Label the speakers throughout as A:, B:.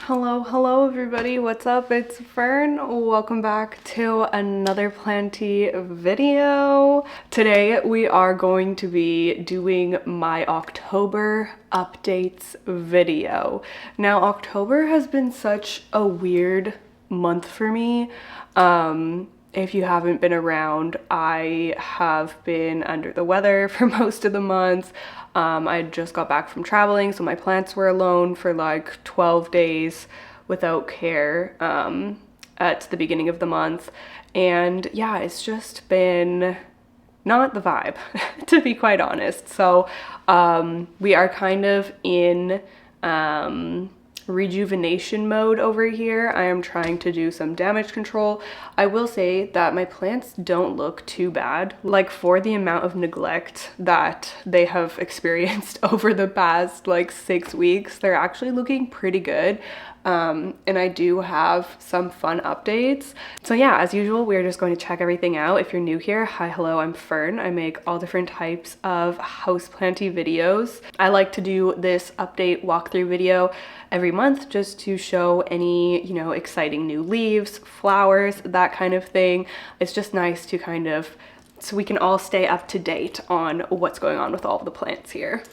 A: Hello everybody, what's up? It's Fern. Welcome back to another Planty video. Today we are going to be doing my October updates video. Now October has been such a weird month for me. If you haven't been around, I have been under the weather for most of the month. I just got back from traveling, so my plants were alone for like 12 days without care at the beginning of the month. And yeah, it's just been not the vibe, to be quite honest. So we are kind of in rejuvenation mode over here. I am trying to do some damage control. I will say that my plants don't look too bad. Like, for the amount of neglect that they have experienced over the past like 6 weeks, they're actually looking pretty good. And I do have some fun updates. So yeah, as usual, we're just going to check everything out. If you're new here, hi, hello, I'm Fern. I make all different types of houseplanty videos. I like to do this update walkthrough video every month just to show any, you know, exciting new leaves, flowers, that kind of thing. It's just nice to kind of, so we can all stay up to date on what's going on with all of the plants here.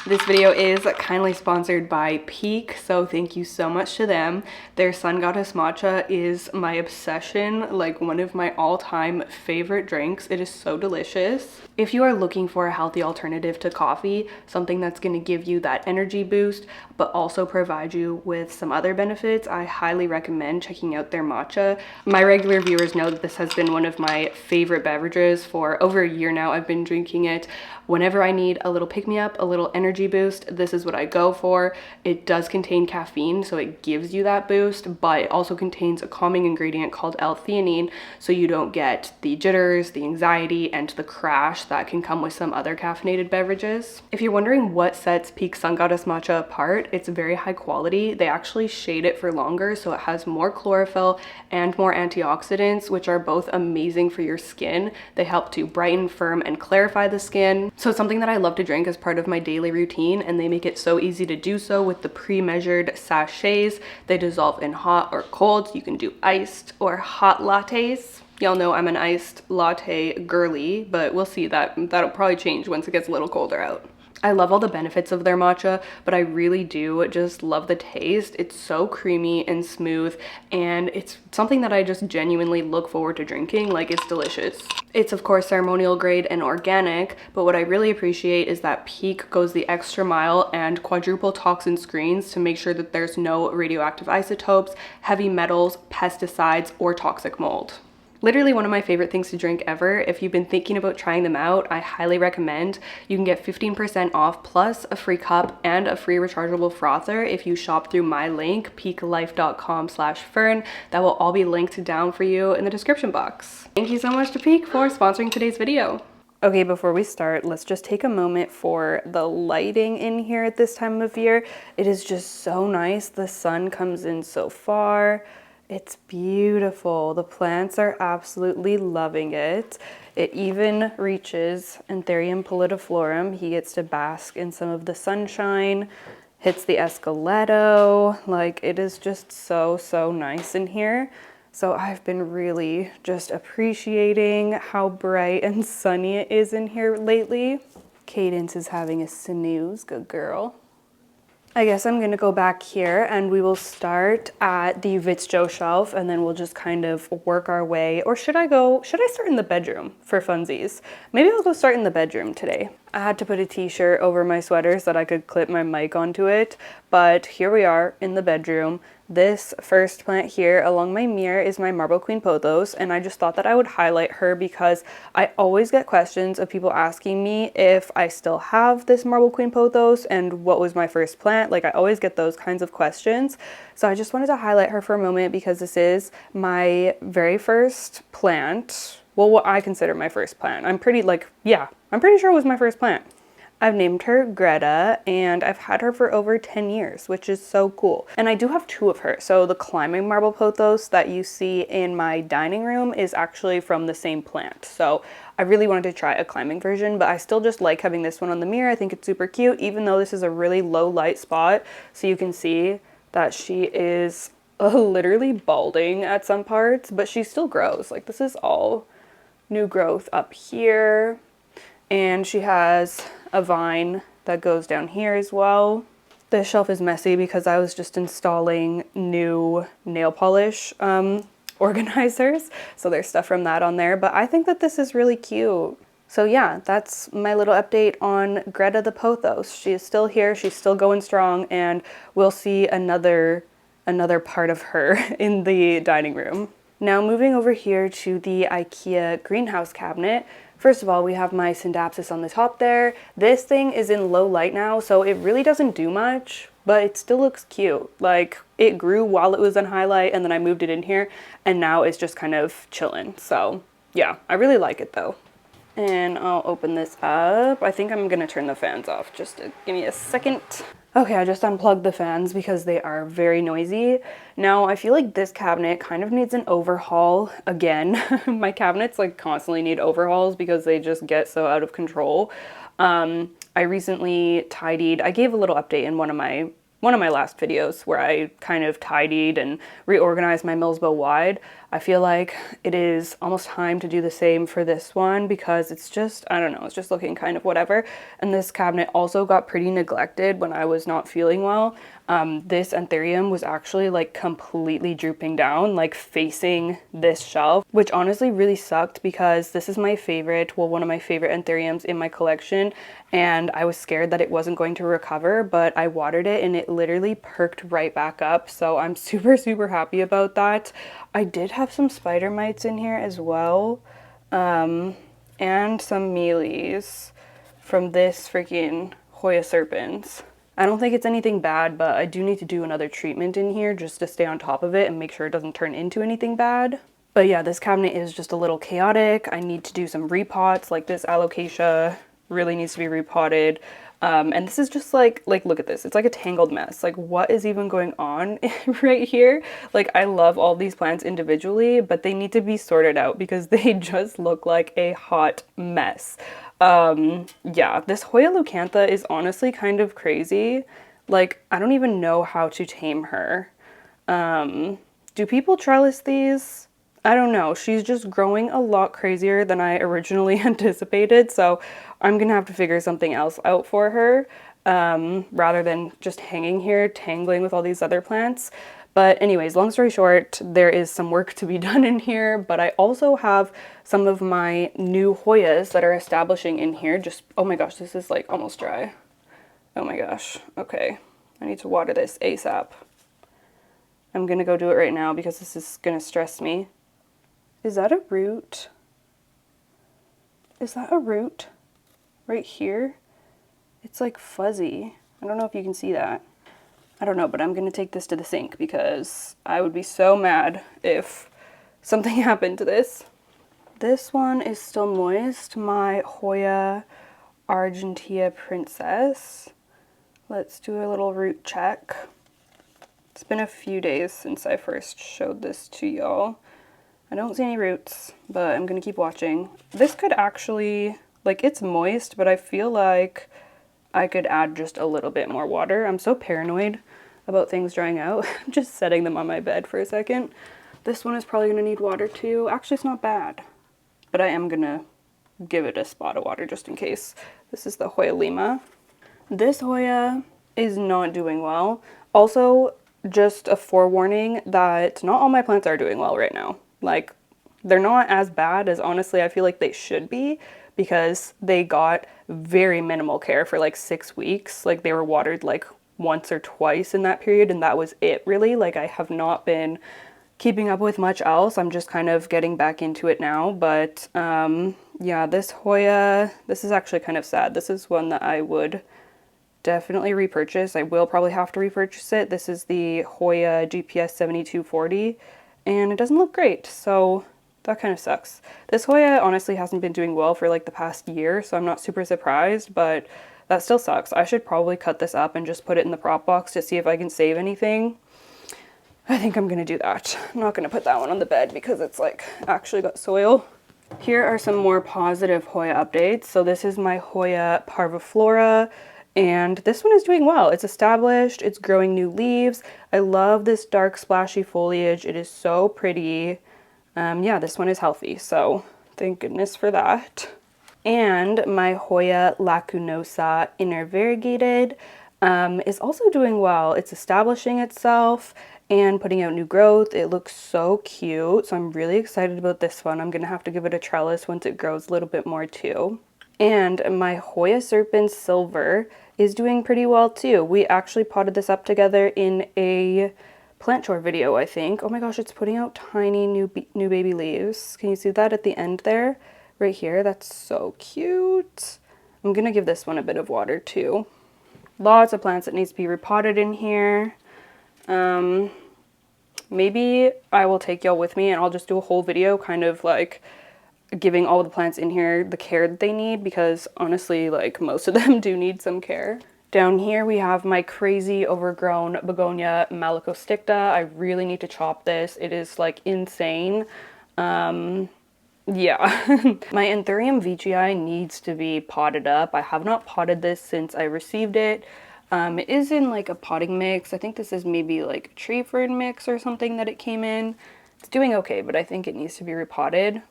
A: This video is kindly sponsored by Peak, so thank you so much to them. Their Sun Goddess matcha is my obsession, like one of my all-time favorite drinks. It is so delicious. If you are looking for a healthy alternative to coffee, something that's going to give you that energy boost, but also provide you with some other benefits, I highly recommend checking out their matcha. My regular viewers know that this has been one of my favorite beverages for over a year now. I've been drinking it whenever I need a little pick-me-up, a little energy boost. This is what I go for. It does contain caffeine, so it gives you that boost, but it also contains a calming ingredient called L-theanine, so you don't get the jitters, the anxiety, and the crash that can come with some other caffeinated beverages. If you're wondering what sets Peak Sun Goddess matcha apart, it's very high quality. They actually shade it for longer, so it has more chlorophyll and more antioxidants, which are both amazing for your skin. They help to brighten, firm, and clarify the skin. So it's something that I love to drink as part of my daily routine, and they make it so easy to do so with the pre-measured sachets. They dissolve in hot or cold. You can do iced or hot lattes. Y'all know I'm an iced latte girly, but we'll see, that'll probably change once it gets a little colder out. I love all the benefits of their matcha, but I really do just love the taste. It's so creamy and smooth, and it's something that I just genuinely look forward to drinking. Like, it's delicious. It's of course ceremonial grade and organic, but what I really appreciate is that Peak goes the extra mile and quadruple toxin screens to make sure that there's no radioactive isotopes, heavy metals, pesticides, or toxic mold. Literally one of my favorite things to drink ever. If you've been thinking about trying them out, I highly recommend. You can get 15% off plus a free cup and a free rechargeable frother if you shop through my link, peaklife.com/fern. That will all be linked down for you in the description box. Thank you so much to Peak for sponsoring today's video. Okay, before we start, let's just take a moment for the lighting in here at this time of year. It is just so nice. The sun comes in so far. It's beautiful. The plants are absolutely loving it. It even reaches Antherium polydiflorum. He gets to bask in some of the sunshine, hits the escaleto. Like, it is just so nice in here. So I've been really just appreciating how bright and sunny it is in here lately. Cadence is having a snooze, good girl. I guess I'm gonna go back here and we will start at the Vitjo shelf, and then we'll just kind of work our way. Or should I start in the bedroom for funsies? Maybe I'll go start in the bedroom today. I had to put a t-shirt over my sweater so that I could clip my mic onto it, but here we are in the bedroom. This first plant here along my mirror is my Marble Queen Pothos, and I just thought that I would highlight her because I always get questions of people asking me if I still have this Marble Queen Pothos and what was my first plant. Like, I always get those kinds of questions. So I just wanted to highlight her for a moment because this is my very first plant. Well, what I consider my first plant. I'm pretty sure it was my first plant. I've named her Greta, and I've had her for over 10 years, which is so cool. And I do have two of her. So the climbing marble pothos that you see in my dining room is actually from the same plant. So I really wanted to try a climbing version, but I still just like having this one on the mirror. I think it's super cute, even though this is a really low light spot. So you can see that she is literally balding at some parts, but she still grows. Like, this is all new growth up here. And she has a vine that goes down here as well. This shelf is messy because I was just installing new nail polish organizers. So there's stuff from that on there, but I think that this is really cute. So yeah, that's my little update on Greta the Pothos. She is still here, she's still going strong, and we'll see another part of her in the dining room. Now moving over here to the IKEA greenhouse cabinet. First of all, we have my Syndapsis on the top there. This thing is in low light now, so it really doesn't do much, but it still looks cute. Like, it grew while it was in highlight, and then I moved it in here, and now it's just kind of chilling. So yeah, I really like it though. And I'll open this up. I think I'm gonna turn the fans off, just to give me a second. Okay, I just unplugged the fans because they are very noisy. Now, I feel like this cabinet kind of needs an overhaul again. My cabinets like constantly need overhauls because they just get so out of control. I recently tidied, I gave a little update in one of my last videos where I kind of tidied and reorganized my Millsbo wide. I feel like it is almost time to do the same for this one because it's just, I don't know, it's just looking kind of whatever. And this cabinet also got pretty neglected when I was not feeling well. This Antherium was actually like completely drooping down, like facing this shelf, which honestly really sucked because this is my favorite, well, one of my favorite Antheriums in my collection. And I was scared that it wasn't going to recover, but I watered it and it literally perked right back up. So I'm super, super happy about that. I did have some spider mites in here as well, and some mealies from this freaking Hoya serpens. I don't think it's anything bad, but I do need to do another treatment in here just to stay on top of it and make sure it doesn't turn into anything bad. But yeah, this cabinet is just a little chaotic. I need to do some repots, like this alocasia really needs to be repotted. And this is just like look at this, it's like a tangled mess. Like, what is even going on right here? Like, I love all these plants individually, but they need to be sorted out because they just look like a hot mess. Yeah, this Hoya leucantha is honestly kind of crazy. Like, I don't even know how to tame her. Do people trellis these? I don't know. She's just growing a lot crazier than I originally anticipated, so I'm gonna have to figure something else out for her, rather than just hanging here tangling with all these other plants. But anyways, long story short, there is some work to be done in here, but I also have some of my new Hoyas that are establishing in here. Just, oh my gosh, this is like almost dry. Oh my gosh. Okay, I need to water this ASAP. I'm gonna go do it right now because this is gonna stress me. Is that a root? Is that a root? Right here? It's like fuzzy. I don't know if you can see that. I don't know, but I'm gonna take this to the sink because I would be so mad if something happened to this. This one is still moist, my Hoya Argentea Princess. Let's do a little root check. It's been a few days since I first showed this to y'all. I don't see any roots, but I'm gonna keep watching. This could actually, like, it's moist, but I feel like I could add just a little bit more water. I'm so paranoid about things drying out. I'm just setting them on my bed for a second. This one is probably gonna need water too. Actually, it's not bad, but I am gonna give it a spot of water just in case. This is the Hoya Lima. This Hoya is not doing well. Also, just a forewarning that not all my plants are doing well right now. Like, they're not as bad as honestly I feel like they should be because they got very minimal care for like 6 weeks. Like, they were watered like once or twice in that period, and that was it really. Like, I have not been keeping up with much else. I'm just kind of getting back into it now. But yeah, this Hoya, this is actually kind of sad. This is one that I would definitely repurchase. I will probably have to repurchase it. This is the Hoya GPS 7240. And it doesn't look great, so that kind of sucks. This Hoya honestly hasn't been doing well for like the past year, so I'm not super surprised, but that still sucks. I should probably cut this up and just put it in the prop box to see if I can save anything. I think I'm gonna do that. I'm not gonna put that one on the bed because it's like actually got soil. Here are some more positive Hoya updates. So this is my Hoya parviflora. And this one is doing well. It's established, it's growing new leaves. I love this dark splashy foliage. It is so pretty. Yeah, this one is healthy, so thank goodness for that. And my Hoya lacunosa inner variegated is also doing well. It's establishing itself and putting out new growth. It looks so cute, so I'm really excited about this one. I'm gonna have to give it a trellis once it grows a little bit more too. And my Hoya serpent silver is doing pretty well too. We actually potted this up together in a plant tour video, I think. Oh my gosh, it's putting out tiny new baby leaves. Can you see that at the end there? Right here, that's so cute. I'm gonna give this one a bit of water too. Lots of plants that needs to be repotted in here. Maybe I will take y'all with me and I'll just do a whole video kind of like giving all the plants in here the care that they need, because honestly, like most of them do need some care. Down here we have my crazy overgrown begonia malacosticta. I really need to chop this. It is like insane. Yeah. My Antherium veitchii needs to be potted up. I have not potted this since I received it. It is in like a potting mix. I think this is maybe like a tree fern mix or something that it came in. It's doing okay, but I think it needs to be repotted.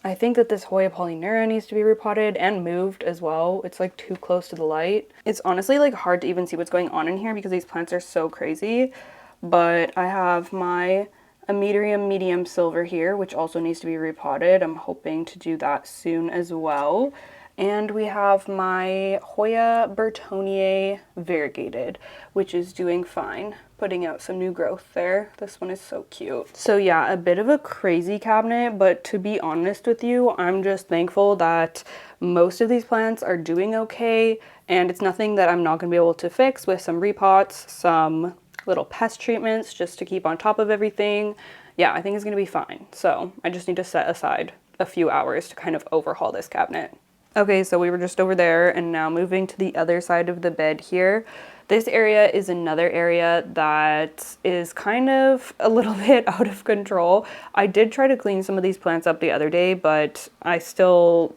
A: I think that this Hoya polyneura needs to be repotted and moved as well. It's like too close to the light. It's honestly like hard to even see what's going on in here because these plants are so crazy. But I have my Antherium medium silver here, which also needs to be repotted. I'm hoping to do that soon as well. And we have my Hoya Bertonier variegated, which is doing fine, putting out some new growth there. This one is so cute. So yeah, a bit of a crazy cabinet, but to be honest with you, I'm just thankful that most of these plants are doing okay, and it's nothing that I'm not gonna be able to fix with some repots, some little pest treatments just to keep on top of everything. Yeah, I think it's gonna be fine. So I just need to set aside a few hours to kind of overhaul this cabinet. Okay, so we were just over there and now moving to the other side of the bed here. This area is another area that is kind of a little bit out of control. I did try to clean some of these plants up the other day, but there's still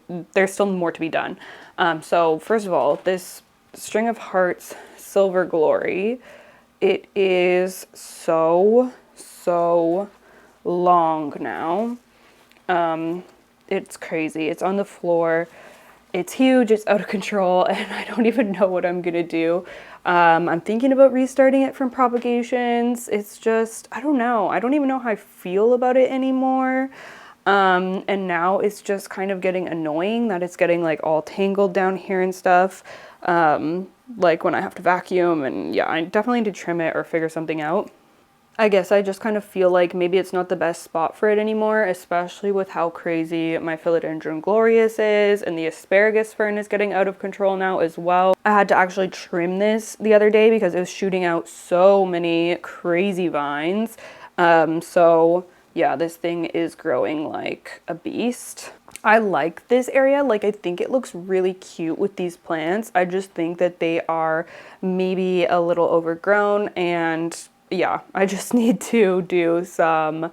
A: more to be done. So first of all, this String of Hearts Silver Glory, it is so long now. It's crazy. It's on the floor. It's huge, it's out of control, and I don't even know what I'm gonna do. I'm thinking about restarting it from propagations. It's just, I don't know. I don't even know how I feel about it anymore. And now it's just kind of getting annoying that it's getting like all tangled down here and stuff. Like when I have to vacuum, and yeah, I definitely need to trim it or figure something out. I guess I just kind of feel like maybe it's not the best spot for it anymore, especially with how crazy my philodendron glorious is, and the asparagus fern is getting out of control now as well. I had to actually trim this the other day because it was shooting out so many crazy vines. So yeah, this thing is growing like a beast. I like this area. Like, I think it looks really cute with these plants. I just think that they are maybe a little overgrown, and yeah, I just need to do some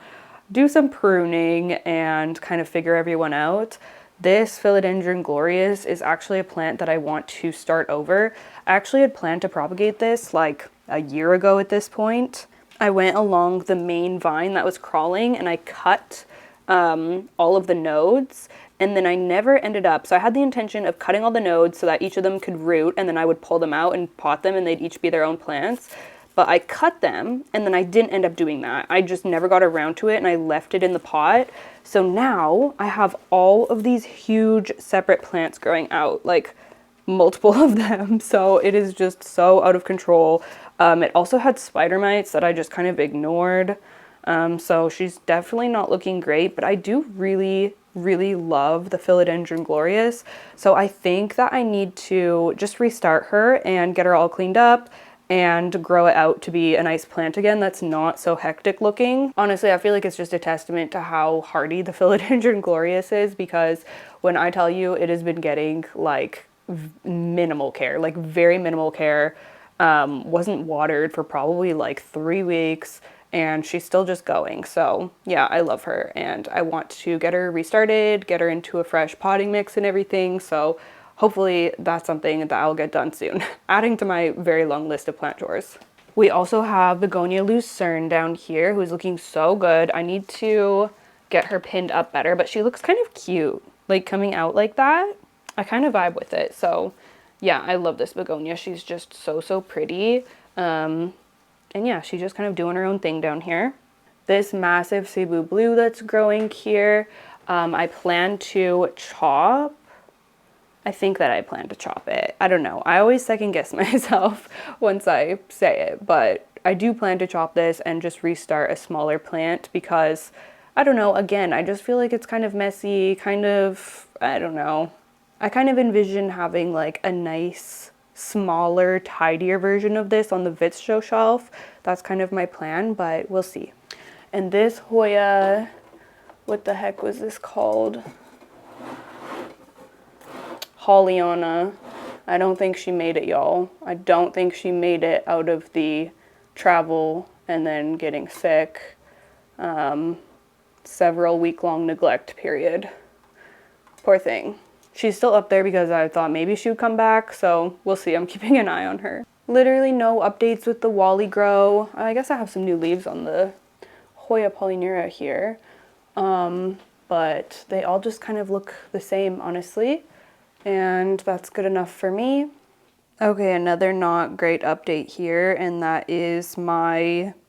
A: pruning and kind of figure everyone out. This philodendron glorious is actually a plant that I want to start over. I actually had planned to propagate this like a year ago at this point. I went along the main vine that was crawling and I cut all of the nodes, and then I never ended up, so I had the intention of cutting all the nodes so that each of them could root, and then I would pull them out and pot them and they'd each be their own plants. But I cut them and then I didn't end up doing that. I just never got around to it and I left it in the pot. So now I have all of these huge separate plants growing out, like multiple of them. So it is just so out of control. It also had spider mites that I just kind of ignored. So she's definitely not looking great, but I do really love the philodendron glorious. So I think that I need to just restart her and get her all cleaned up and grow it out to be a nice plant again that's not so hectic looking. Honestly, I feel like it's just a testament to how hardy the philodendron glorious is, because when I tell you it has been getting like minimal care, like very minimal care, wasn't watered for probably like 3 weeks, and she's still just going. So yeah, I love her and I want to get her restarted, get her into a fresh potting mix and everything. So hopefully that's something that I'll get done soon. Adding to my very long list of plant chores. We also have begonia lucerne down here, who's looking so good. I need to get her pinned up better, but she looks kind of cute, like coming out like that. I kind of vibe with it. So yeah, I love this begonia. She's just so pretty. And yeah, she's just kind of doing her own thing down here. This massive Cebu blue that's growing here, I plan to chop. I think that I plan to chop it. I don't know. I always second guess myself once I say it, but I do plan to chop this and just restart a smaller plant because, I don't know, again, I just feel like it's kind of messy, kind of, I don't know. I kind of envision having like a nice, smaller, tidier version of this on the Vitso shelf. That's kind of my plan, but we'll see. And this Hoya, what the heck was this called? Hollyana. I don't think she made it, y'all. I don't think she made it out of the travel and then getting sick. Several week-long neglect period. Poor thing. She's still up there because I thought maybe she would come back, so we'll see. I'm keeping an eye on her. Literally no updates with the Wally Grow. I guess I have some new leaves on the Hoya polyneura here. But they all just kind of look the same, honestly. And that's good enough for me. Okay, another not great update here, and that is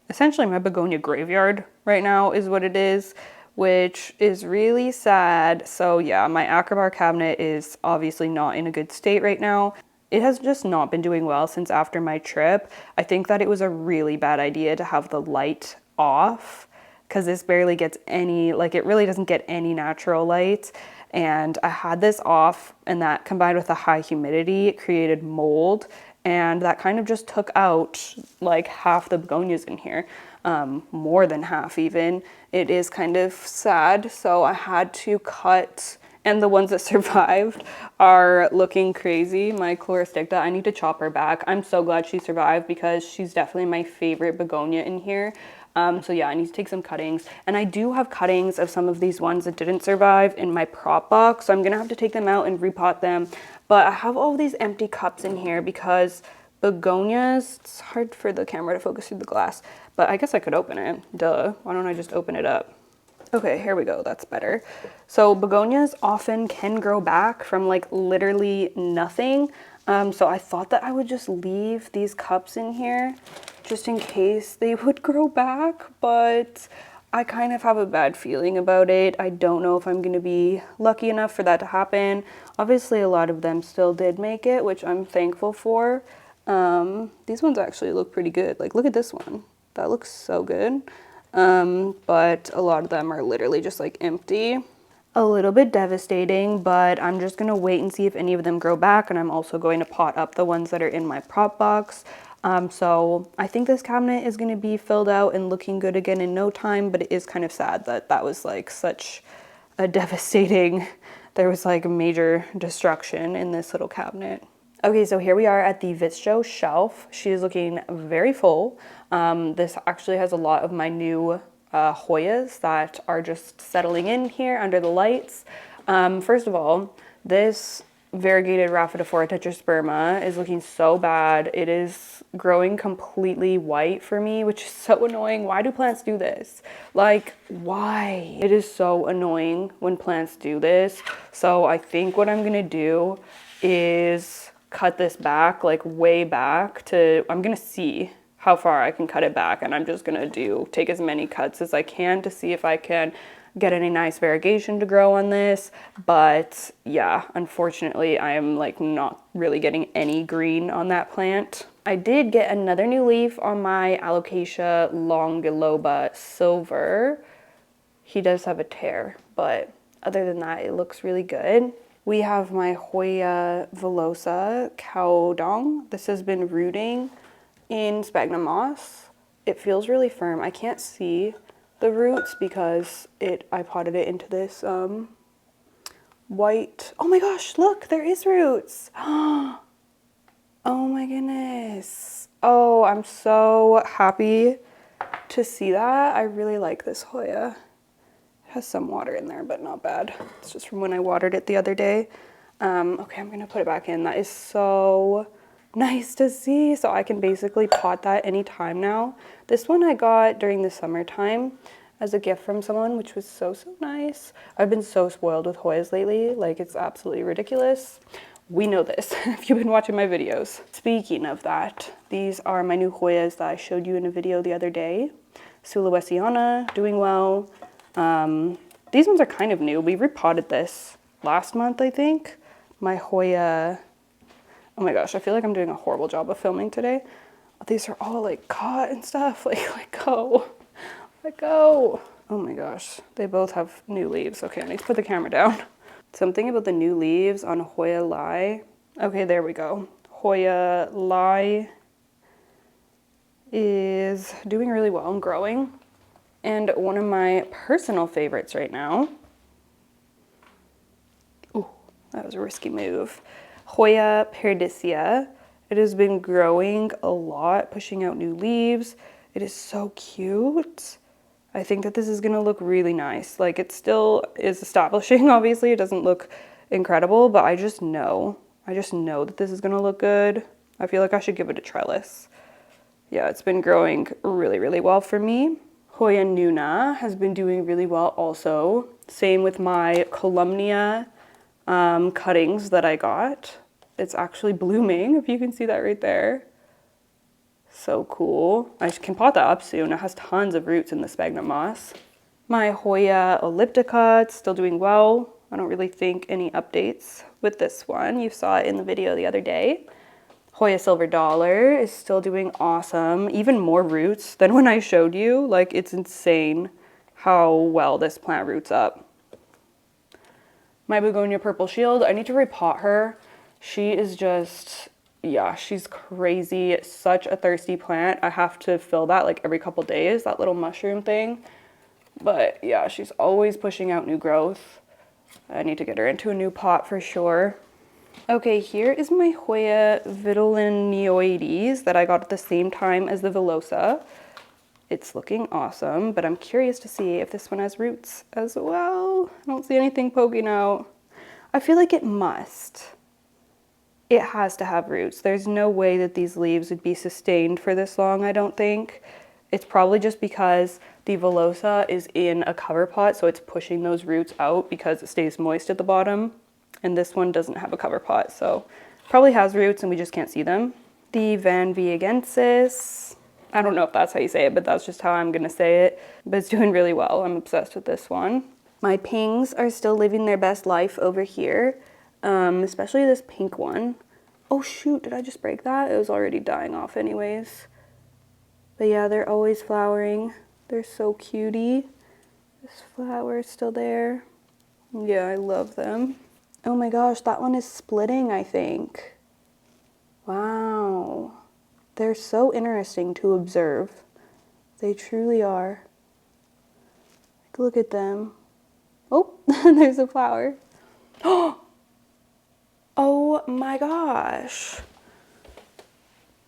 A: essentially my begonia graveyard right now is what it is, which is really sad. So yeah, my acrobar cabinet is obviously not in a good state right now. It has just not been doing well since after my trip. I think that it was a really bad idea to have the light off because this barely gets any, like it really doesn't get any natural light. And I had this off, and that combined with the high humidity, it created mold, and that kind of just took out like half the begonias in here, more than half even. It is kind of sad, so I had to cut, and the ones that survived are looking crazy. My Chloristicta, I need to chop her back. I'm so glad she survived because she's definitely my favorite begonia in here. So yeah, I need to take some cuttings, and I do have cuttings of some of these ones that didn't survive in my prop box, so I'm gonna have to take them out and repot them. But I have all these empty cups in here because begonias, it's hard for the camera to focus through the glass, but I guess I could open it. Duh, why don't I just open it up? Okay, here we go, that's better. So begonias often can grow back from like literally nothing. So I thought that I would just leave these cups in here just in case they would grow back, but I kind of have a bad feeling about it. I don't know if I'm gonna be lucky enough for that to happen. Obviously a lot of them still did make it, which I'm thankful for. These ones actually look pretty good. Like look at this one, that looks so good. But a lot of them are literally just like empty. A little bit devastating, but I'm just gonna wait and see if any of them grow back, and I'm also going to pot up the ones that are in my prop box. So I think this cabinet is gonna be filled out and looking good again in no time, but it is kind of sad that that was like such a devastating, there was like major destruction in this little cabinet. Okay, so here we are at the Vitso shelf. She is looking very full. This actually has a lot of my new Hoyas that are just settling in here under the lights. First of all, this variegated Rhaphidophora tetrasperma is looking so bad. It is growing completely white for me, which is so annoying. Why do plants do this? Like, why? It is so annoying when plants do this. So I think what I'm gonna do is cut this back, like way back to, I'm gonna see how far I can cut it back, and I'm just gonna take as many cuts as I can to see if I can get any nice variegation to grow on this. But yeah, unfortunately I am like not really getting any green on that plant. I did get another new leaf on my Alocasia longiloba silver. He does have a tear, but other than that it looks really good. We have my Hoya villosa Cowdong. This has been rooting in sphagnum moss. It feels really firm. I can't see the roots because I potted it into this white, oh my gosh, look, there is roots. Oh my goodness. Oh, I'm so happy to see that. I really like this Hoya. It has some water in there, but not bad. It's just from when I watered it the other day. Okay, I'm gonna put it back in. That is so nice to see. So I can basically pot that anytime now. This one I got during the summertime as a gift from someone, which was so, so nice. I've been so spoiled with Hoyas lately. Like, it's absolutely ridiculous. We know this if you've been watching my videos. Speaking of that, these are my new Hoyas that I showed you in a video the other day. Sulawesiana, doing well. These ones are kind of new. We repotted this last month, I think. My Hoya, oh my gosh, I feel like I'm doing a horrible job of filming today. These are all like caught and stuff. Like, let go, let go. Oh my gosh, they both have new leaves. Okay, I need to put the camera down. Something about the new leaves on Hoya Lai. Okay, there we go. Hoya Lai is doing really well and growing. And one of my personal favorites right now, ooh, that was a risky move. Hoya Perdicea. It has been growing a lot, pushing out new leaves. It is so cute. I think that this is gonna look really nice. Like, it still is establishing, obviously. It doesn't look incredible, but I just know that this is gonna look good. I feel like I should give it a trellis. Yeah, it's been growing really, really well for me. Hoya Nuna has been doing really well also. Same with my Columnia cuttings that I got. It's actually blooming, if you can see that right there. So cool. I can pot that up soon. It has tons of roots in the sphagnum moss. My Hoya elliptica, it's still doing well. I don't really think any updates with this one. You saw it in the video the other day. Hoya Silver Dollar is still doing awesome. Even more roots than when I showed you. Like, it's insane how well this plant roots up. My Begonia Purple Shield, I need to repot her. She is just, yeah, she's crazy. Such a thirsty plant. I have to fill that like every couple days, that little mushroom thing. But yeah, she's always pushing out new growth. I need to get her into a new pot for sure. Okay, here is my Hoya Vitellinioides that I got at the same time as the Villosa. It's looking awesome, but I'm curious to see if this one has roots as well. I don't see anything poking out. I feel like it must. It has to have roots. There's no way that these leaves would be sustained for this long, I don't think. It's probably just because the Villosa is in a cover pot, so it's pushing those roots out because it stays moist at the bottom. And this one doesn't have a cover pot, so probably has roots and we just can't see them. The Van Viegensis, I don't know if that's how you say it, but that's just how I'm gonna say it. But it's doing really well. I'm obsessed with this one. My pings are still living their best life over here, especially this pink one. Oh shoot, did I just break that? It was already dying off anyways. But yeah, they're always flowering. They're so cutie. This flower is still there. Yeah, I love them. Oh my gosh, that one is splitting, I think. Wow. They're so interesting to observe. They truly are. Like, look at them. Oh, there's a flower. Oh my gosh.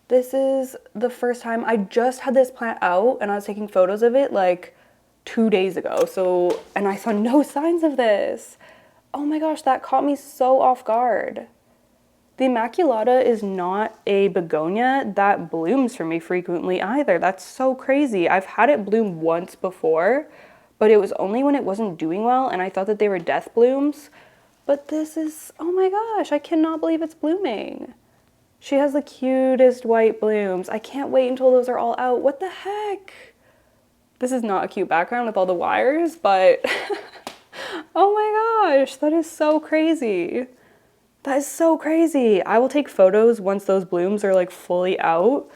A: This is the first time. I just had this plant out and I was taking photos of it like 2 days ago. So, and I saw no signs of this. Oh my gosh, that caught me so off guard. The Immaculata is not a begonia that blooms for me frequently either. That's so crazy. I've had it bloom once before, but it was only when it wasn't doing well and I thought that they were death blooms. But this is, oh my gosh, I cannot believe it's blooming. She has the cutest white blooms. I can't wait until those are all out. What the heck? This is not a cute background with all the wires, but oh my gosh, that is so crazy. That is so crazy. I will take photos once those blooms are like fully out,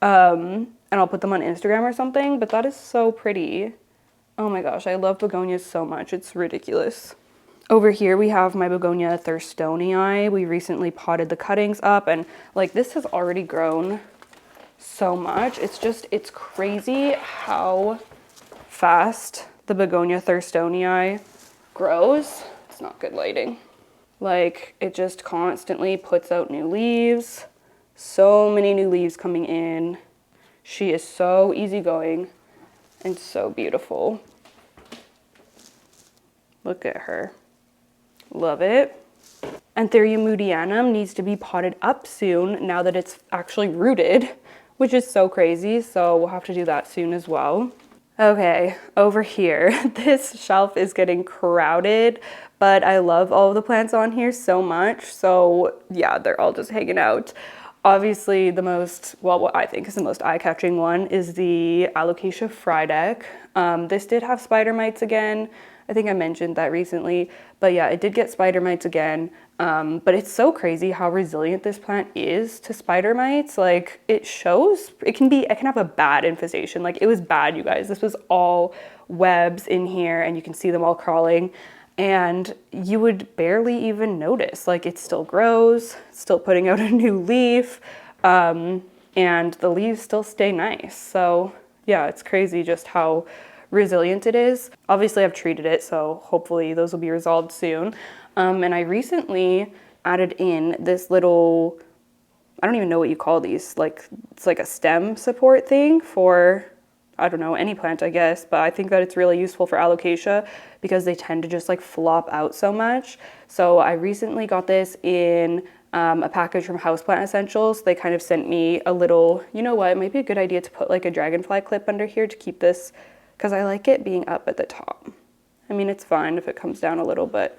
A: and I'll put them on Instagram or something, but that is so pretty. Oh my gosh, I love begonias so much. It's ridiculous. Over here we have my Begonia Thurstonii. We recently potted the cuttings up and like this has already grown so much. It's crazy how fast the Begonia Thurstonii grows. It's not good lighting. Like, it just constantly puts out new leaves. So many new leaves coming in. She is so easygoing and so beautiful. Look at her. Love it. Antherium moodianum needs to be potted up soon now that it's actually rooted, which is so crazy. So we'll have to do that soon as well. Okay, over here, this shelf is getting crowded, but I love all of the plants on here so much. So yeah, they're all just hanging out. Obviously the most, well, what I think is the most eye-catching one is the Alocasia Frydek. This did have spider mites again. I think I mentioned that recently, but yeah, it did get spider mites again. But it's so crazy how resilient this plant is to spider mites. Like it shows, it can have a bad infestation. Like it was bad, you guys. This was all webs in here and you can see them all crawling and you would barely even notice. Like it still grows, still putting out a new leaf, and the leaves still stay nice. So yeah, it's crazy just how resilient it is. Obviously I've treated it, so hopefully those will be resolved soon. And I recently added in this little, I don't even know what you call these, like it's like a stem support thing for, I don't know, any plant I guess, but I think that it's really useful for alocasia because they tend to just like flop out so much. So I recently got this in a package from Houseplant Essentials. They kind of sent me a little, you know what, it might be a good idea to put like a dragonfly clip under here to keep this, because I like it being up at the top. I mean, it's fine if it comes down a little, but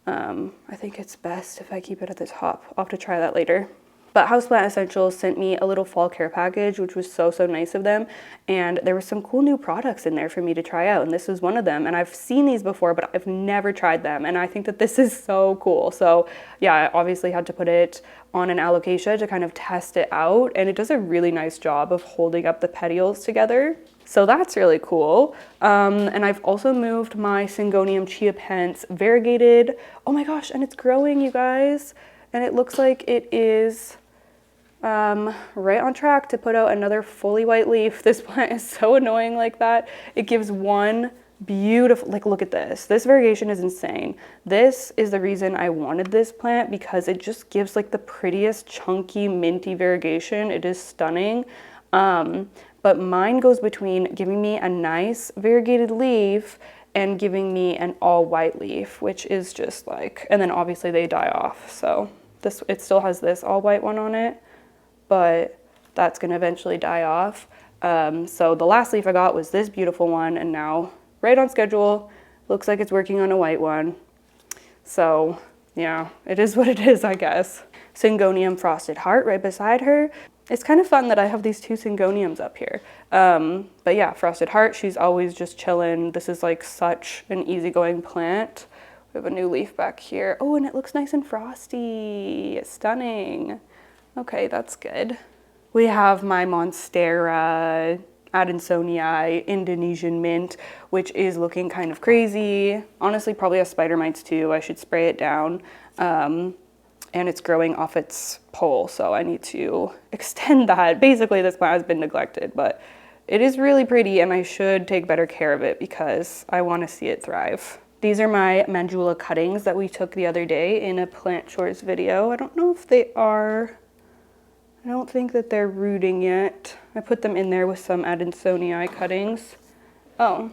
A: I think it's best if I keep it at the top. I'll have to try that later. But Houseplant Essentials sent me a little fall care package, which was so, so nice of them. And there were some cool new products in there for me to try out. And this was one of them. And I've seen these before, but I've never tried them. And I think that this is so cool. So yeah, I obviously had to put it on an alocasia to kind of test it out. And it does a really nice job of holding up the petioles together. So that's really cool. And I've also moved my Syngonium Chia Pence variegated. Oh my gosh, and it's growing, you guys. And it looks like it is right on track to put out another fully white leaf. This plant is so annoying like that. It gives one beautiful, like look at this. This variegation is insane. This is the reason I wanted this plant because it just gives like the prettiest chunky minty variegation. It is stunning. But mine goes between giving me a nice variegated leaf and giving me an all white leaf, which is just like, and then obviously they die off. So this, it still has this all white one on it, but that's gonna eventually die off. So the last leaf I got was this beautiful one, and now right on schedule, looks like it's working on a white one. So yeah, it is what it is, I guess. Syngonium Frosted Heart right beside her. It's kind of fun that I have these two Syngoniums up here. But yeah, Frosted Heart, she's always just chilling. This is like such an easygoing plant. We have a new leaf back here. Oh, and it looks nice and frosty. Stunning. Okay, that's good. We have my Monstera Adansonii Indonesian mint, which is looking kind of crazy. Honestly, probably has spider mites too. I should spray it down. And it's growing off its pole, so I need to extend that. Basically, this plant has been neglected, but it is really pretty and I should take better care of it because I want to see it thrive. These are my Mandula cuttings that we took the other day in a plant chores video. I don't know if they are, I don't think that they're rooting yet. I put them in there with some Adansonii cuttings. Oh,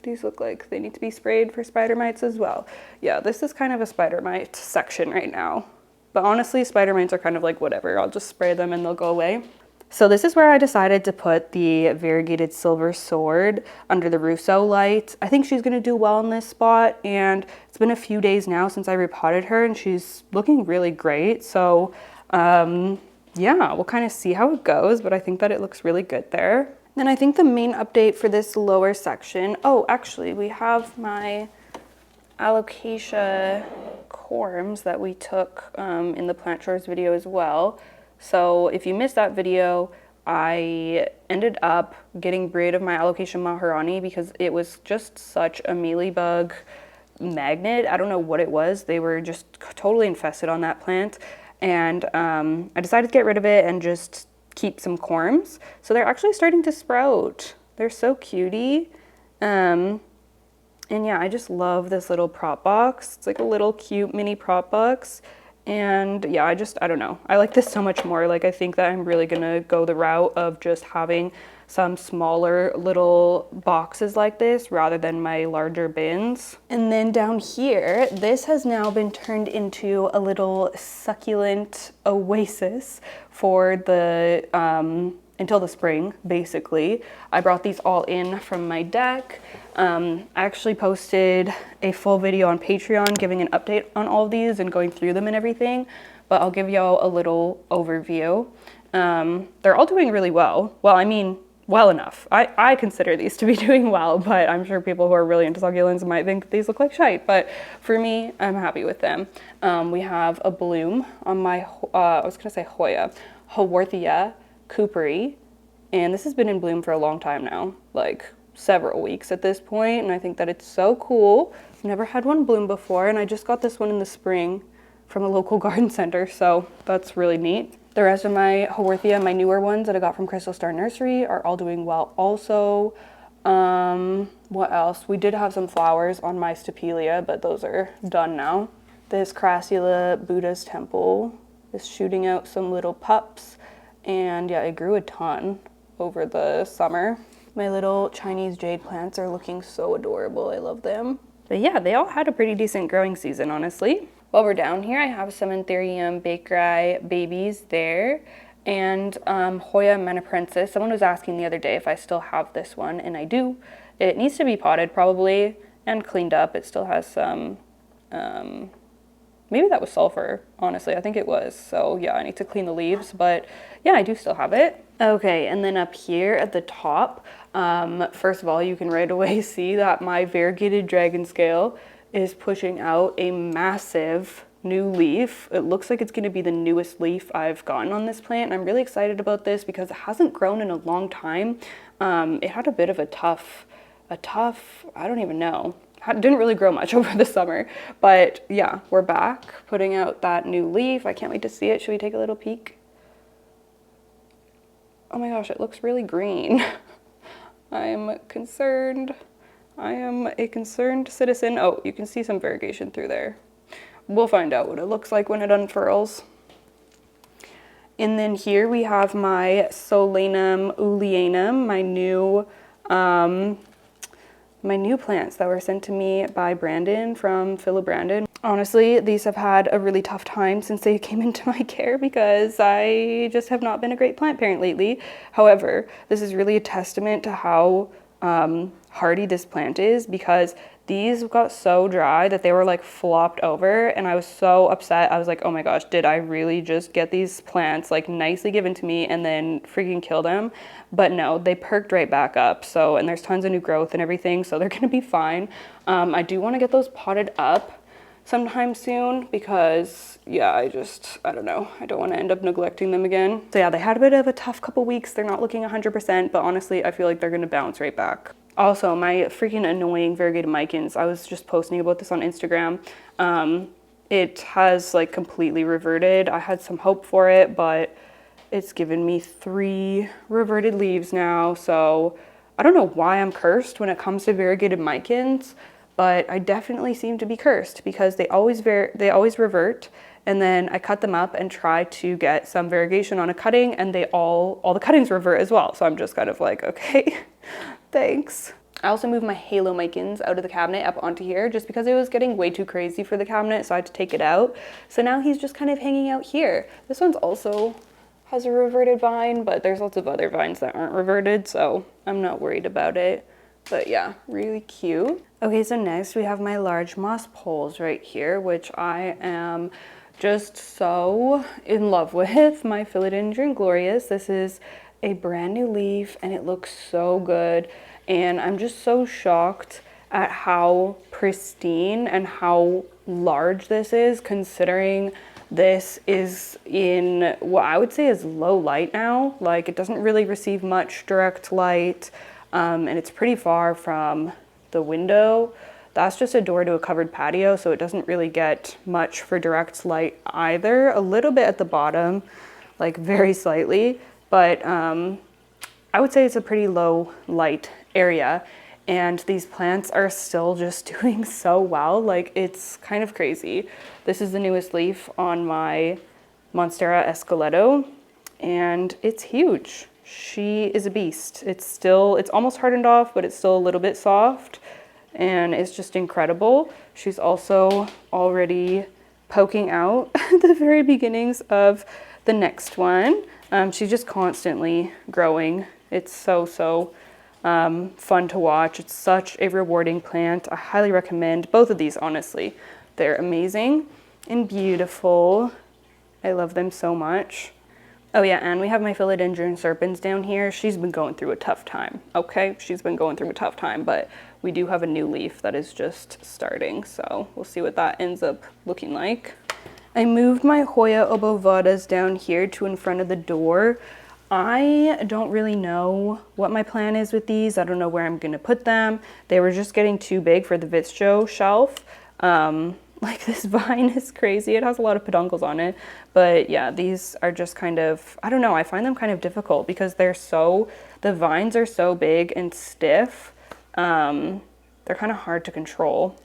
A: these look like they need to be sprayed for spider mites as well. Yeah, this is kind of a spider mite section right now. But honestly, spider mites are kind of like whatever. I'll just spray them and they'll go away. So this is where I decided to put the variegated silver sword under the Russo light. I think she's gonna do well in this spot, and it's been a few days now since I repotted her and she's looking really great. So yeah, we'll kind of see how it goes, but I think that it looks really good there. And I think the main update for this lower section, oh, actually we have my alocasia corms that we took in the plant chores video as well. So if you missed that video, I ended up getting rid of my alocasia maharani because it was just such a mealybug magnet. I don't know what it was. They were just totally infested on that plant. And I decided to get rid of it and just keep some corms. So they're actually starting to sprout. They're so cutie. And yeah, I just love this little prop box. It's like a little cute mini prop box. And yeah, I don't know. I like this so much more. Like, I think that I'm really gonna go the route of just having some smaller little boxes like this rather than my larger bins. And then down here, this has now been turned into a little succulent oasis for the, until the spring, basically. I brought these all in from my deck. I actually posted a full video on Patreon giving an update on all of these and going through them and everything, but I'll give y'all a little overview. They're all doing really well. Well, I mean, well enough. I consider these to be doing well, but I'm sure people who are really into succulents might think these look like shite, but for me, I'm happy with them. We have a bloom on my, I was gonna say Hoya, Haworthia Cooperi, and this has been in bloom for a long time now, like several weeks at this point, and I think that it's so cool. I've never had one bloom before, and I just got this one in the spring from a local garden center, so that's really neat. The rest of my Haworthia, my newer ones that I got from Crystal Star Nursery, are all doing well also. What else? We did have some flowers on my Stapelia, but those are done now. This Crassula Buddha's Temple is shooting out some little pups, and yeah, it grew a ton over the summer. My little Chinese jade plants are looking so adorable. I love them. But yeah, they all had a pretty decent growing season, honestly. While we're down here, I have some Antherium bakeri babies there, and Hoya meniprensis. Someone was asking the other day if I still have this one, and I do. It needs to be potted probably and cleaned up. It still has some, maybe that was sulfur, honestly. I think it was. So yeah, I need to clean the leaves, but yeah, I do still have it. Okay, and then up here at the top, first of all, you can right away see that my variegated dragon scale is pushing out a massive new leaf. It looks like it's going to be the newest leaf I've gotten on this plant, and I'm really excited about this because it hasn't grown in a long time. It had a bit of a tough, I don't even know. Didn't really grow much over the summer, but yeah, we're back putting out that new leaf. I can't wait to see it. Should we take a little peek? Oh my gosh, it looks really green. I'm concerned. I am a concerned citizen. Oh, you can see some variegation through there. We'll find out what it looks like when it unfurls. And then here we have my Solanum oleanum, my new plants that were sent to me by Brandon from philodendron. Honestly, these have had a really tough time since they came into my care because I just have not been a great plant parent lately. However, this is really a testament to how hardy this plant is, because these got so dry that they were like flopped over, and I was so upset. I was like, oh my gosh, did I really just get these plants like nicely given to me and then freaking kill them? But no, they perked right back up. So, and there's tons of new growth and everything, so they're gonna be fine. I do want to get those potted up sometime soon because yeah, I don't know, I don't want to end up neglecting them again. So yeah, they had a bit of a tough couple weeks. They're not looking 100%, but honestly I feel like they're gonna bounce right back. Also, my freaking annoying variegated mikins, I was just posting about this on Instagram. It has like completely reverted. I had some hope for it, but it's given me 3 reverted leaves now. So I don't know why I'm cursed when it comes to variegated mikins, but I definitely seem to be cursed because they always revert, and then I cut them up and try to get some variegation on a cutting, and all the cuttings revert as well. So I'm just kind of like, okay, thanks. I also moved my halo mikins out of the cabinet up onto here just because it was getting way too crazy for the cabinet, so I had to take it out. So now he's just kind of hanging out here. This one's also has a reverted vine, but there's lots of other vines that aren't reverted, so I'm not worried about it. But yeah, really cute. Okay, so next we have my large moss poles right here, which I am just so in love with. My philodendron glorious. This is a brand new leaf and it looks so good. And I'm just so shocked at how pristine and how large this is, considering this is in what I would say is low light now. Like, it doesn't really receive much direct light, and it's pretty far from the window. That's just a door to a covered patio, so it doesn't really get much for direct light either. A little bit at the bottom, like very slightly, but I would say it's a pretty low light area. and these plants are still just doing so well. Like, it's kind of crazy. This is the newest leaf on my Monstera Esqueleto, and it's huge. She is a beast. It's almost hardened off, but it's still a little bit soft, and it's just incredible. She's also already poking out the very beginnings of the next one. She's just constantly growing. It's so fun to watch. It's such a rewarding plant. I highly recommend both of these, honestly. They're amazing and beautiful. I love them so much. Oh yeah, and we have my philodendron serpens down here. She's been going through a tough time, okay? She's been going through a tough time, but we do have a new leaf that is just starting, so we'll see what that ends up looking like. I moved my Hoya obovadas down here to in front of the door. I don't really know what my plan is with these. I don't know where I'm gonna put them. They were just getting too big for the Vitcho shelf. Like, this vine is crazy. It has a lot of peduncles on it. But yeah, these are just kind of, I don't know, I find them kind of difficult because the vines are so big and stiff. They're kind of hard to control.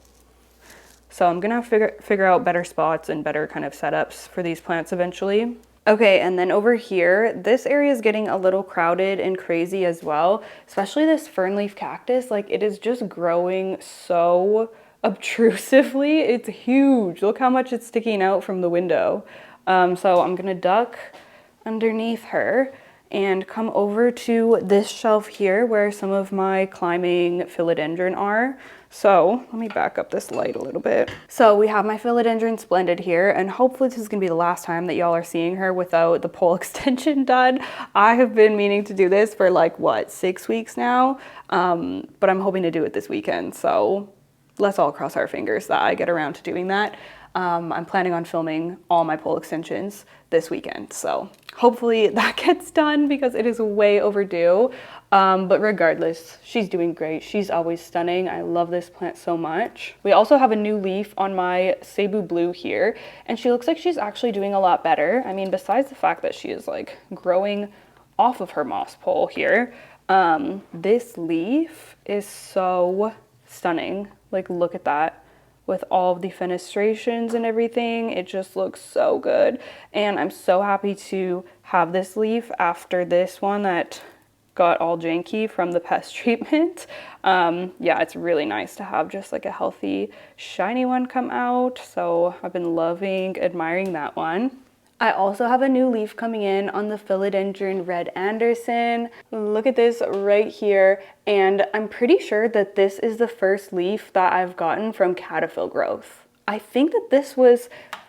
A: So I'm gonna have to figure out better spots and better kind of setups for these plants eventually. Okay, and then over here, this area is getting a little crowded and crazy as well, especially this fernleaf cactus. Like, it is just growing so obtrusively. It's huge. Look how much it's sticking out from the window. So I'm gonna duck underneath her and come over to this shelf here where some of my climbing philodendron are. So let me back up this light a little bit. So we have my philodendron splendid here, and hopefully this is gonna be the last time that y'all are seeing her without the pole extension done. I have been meaning to do this for like, what, 6 weeks now? But I'm hoping to do it this weekend. So let's all cross our fingers that I get around to doing that. I'm planning on filming all my pole extensions this weekend, so hopefully that gets done because it is way overdue. But regardless, she's doing great. She's always stunning. I love this plant so much. We also have a new leaf on my Cebu Blue here, and she looks like she's actually doing a lot better. I mean, besides the fact that she is like growing off of her moss pole here, this leaf is so stunning. Like, look at that. With all of the fenestrations and everything, it just looks so good. And I'm so happy to have this leaf after this one that got all janky from the pest treatment. Yeah, it's really nice to have just like a healthy, shiny one come out. So I've been admiring that one. I also have a new leaf coming in on the philodendron red Anderson. Look at this right here. And I'm pretty sure that this is the first leaf that I've gotten from cataphyll growth. I think that this was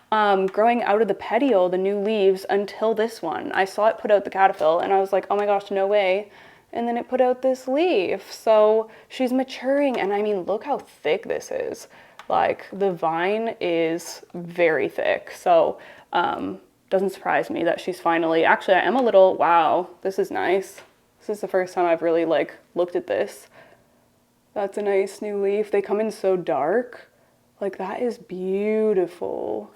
A: growing out of the petiole, the new leaves, until this one. I saw it put out the cataphyll and I was like, oh my gosh, no way. And then it put out this leaf. So she's maturing, and I mean, look how thick this is. Like, the vine is very thick. So, doesn't surprise me that she's finally, actually I am a little, wow, this is nice. This is the first time I've really like looked at this. That's a nice new leaf. They come in so dark. Like, that is beautiful.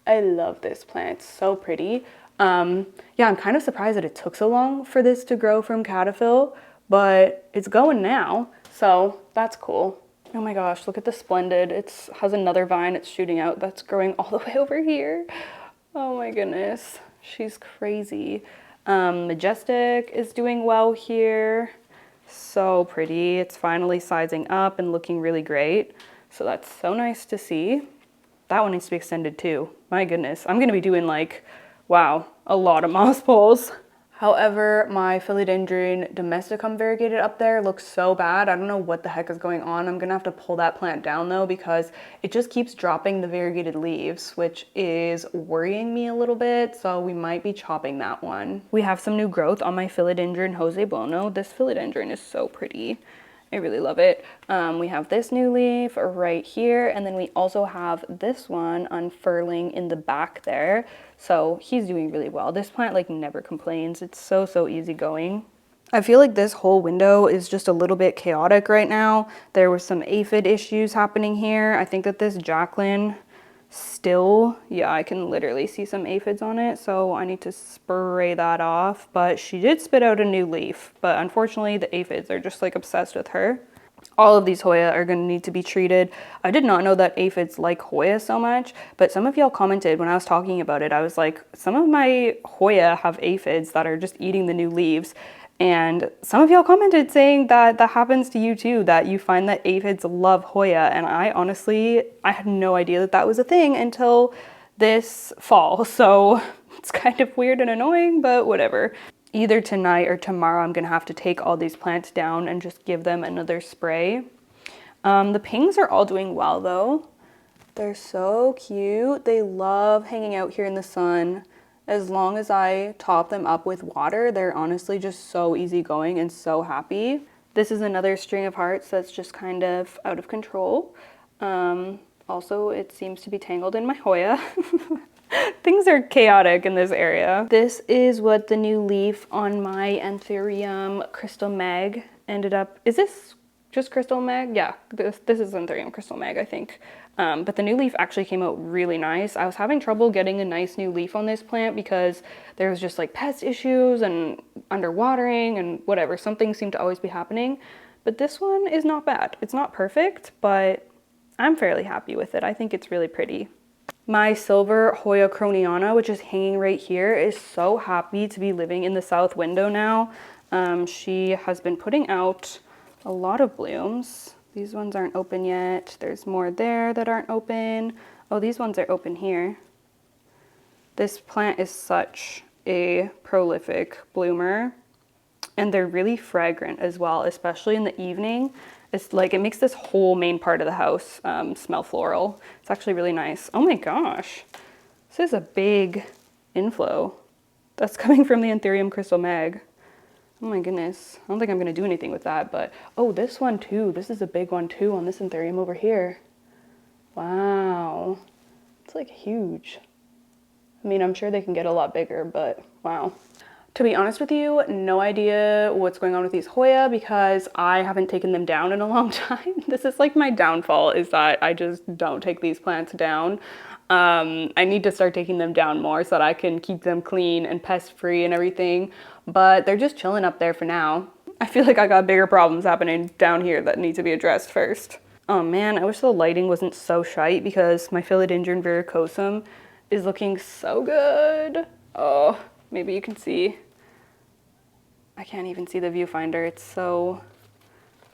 A: I love this plant, it's so pretty. Yeah, I'm kind of surprised that it took so long for this to grow from cataphyll, but it's going now, so that's cool. Oh my gosh, look at the splendid. It has another vine it's shooting out that's growing all the way over here. Oh my goodness, she's crazy. Majestic is doing well here. So pretty. It's finally sizing up and looking really great. So that's so nice to see. That one needs to be extended too. My goodness, I'm gonna be doing like, wow, a lot of moss poles. However, my philodendron domesticum variegated up there looks so bad. I don't know what the heck is going on. I'm gonna have to pull that plant down though, because it just keeps dropping the variegated leaves, which is worrying me a little bit. So we might be chopping that one. We have some new growth on my philodendron Jose Bono. This philodendron is so pretty. I really love it. We have this new leaf right here, and then we also have this one unfurling in the back there. So he's doing really well. This plant like never complains. It's so easy going. I feel like this whole window is just a little bit chaotic right now. There was some aphid issues happening here. I think that this Jacqueline still, yeah, I can literally see some aphids on it, so I need to spray that off. But she did spit out a new leaf, but unfortunately the aphids are just like obsessed with her. All of these Hoya are going to need to be treated. I did not know that aphids like Hoya so much, but some of y'all commented when I was talking about it. I was like, some of my Hoya have aphids that are just eating the new leaves. And some of y'all commented saying that that happens to you too, that you find that aphids love Hoya. And I honestly, I had no idea that that was a thing until this fall. So it's kind of weird and annoying, but whatever. Either tonight or tomorrow, I'm gonna have to take all these plants down and just give them another spray. The pings are all doing well though. They're so cute. They love hanging out here in the sun. As long as I top them up with water, they're honestly just so easygoing and so happy. This is another string of hearts that's just kind of out of control. Also, it seems to be tangled in my Hoya. Things are chaotic in this area. This is what the new leaf on my Antherium crystal mag ended up. Is this just crystal mag? Yeah, this is Antherium crystal mag, I think. But the new leaf actually came out really nice. I was having trouble getting a nice new leaf on this plant because there was just like pest issues and underwatering and whatever. Something seemed to always be happening. But this one is not bad. It's not perfect, but I'm fairly happy with it. I think it's really pretty. My silver Hoya croniana, which is hanging right here, is so happy to be living in the south window now. She has been putting out a lot of blooms. These ones aren't open yet. There's more there that aren't open. Oh, these ones are open here. This plant is such a prolific bloomer, and they're really fragrant as well, especially in the evening. It's like, it makes this whole main part of the house smell floral. It's actually really nice. Oh my gosh, this is a big inflow that's coming from the Antherium crystal mag. Oh my goodness, I don't think I'm gonna do anything with that, but oh, this one too. This is a big one too on this Antherium over here. Wow, it's like huge. I mean, I'm sure they can get a lot bigger, but wow. To be honest with you, no idea what's going on with these Hoya because I haven't taken them down in a long time. This is like my downfall, is that I just don't take these plants down. I need to start taking them down more so that I can keep them clean and pest free and everything, but they're just chilling up there for now. I feel like I got bigger problems happening down here that need to be addressed first. Oh man, I wish the lighting wasn't so shite because my philodendron varicosum is looking so good. Oh, maybe you can see. I can't even see the viewfinder. It's so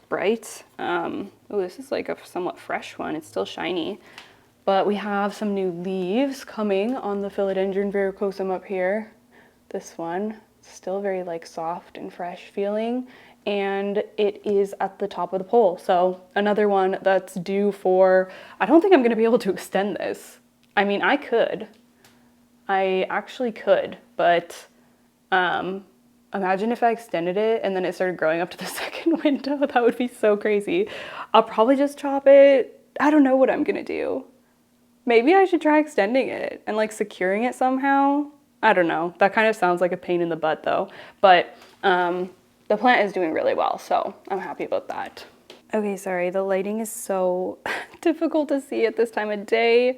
A: bright. Oh, this is like a somewhat fresh one. It's still shiny. But we have some new leaves coming on the philodendron varicosum up here. This one, still very like soft and fresh feeling. And it is at the top of the pole. So another one that's due for, I don't think I'm gonna be able to extend this. I mean, I could. I actually could, but imagine if I extended it and then it started growing up to the second window. That would be so crazy. I'll probably just chop it. I don't know what I'm gonna do. Maybe I should try extending it and like securing it somehow. I don't know. That kind of sounds like a pain in the butt though. But the plant is doing really well, so I'm happy about that. Okay, sorry, the lighting is so difficult to see at this time of day.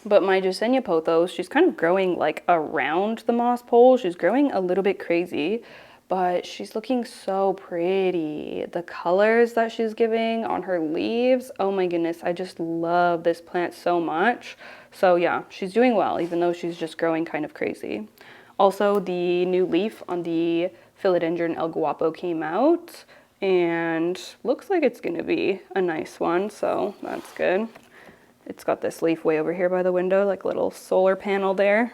A: But my Gisenia Pothos, she's kind of growing like around the moss pole. She's growing a little bit crazy, but she's looking so pretty. The colors that she's giving on her leaves, oh my goodness, I just love this plant so much. So yeah, she's doing well, even though she's just growing kind of crazy. Also, the new leaf on the Philodendron El Guapo came out and looks like it's gonna be a nice one, so that's good. It's got this leaf way over here by the window, like a little solar panel there.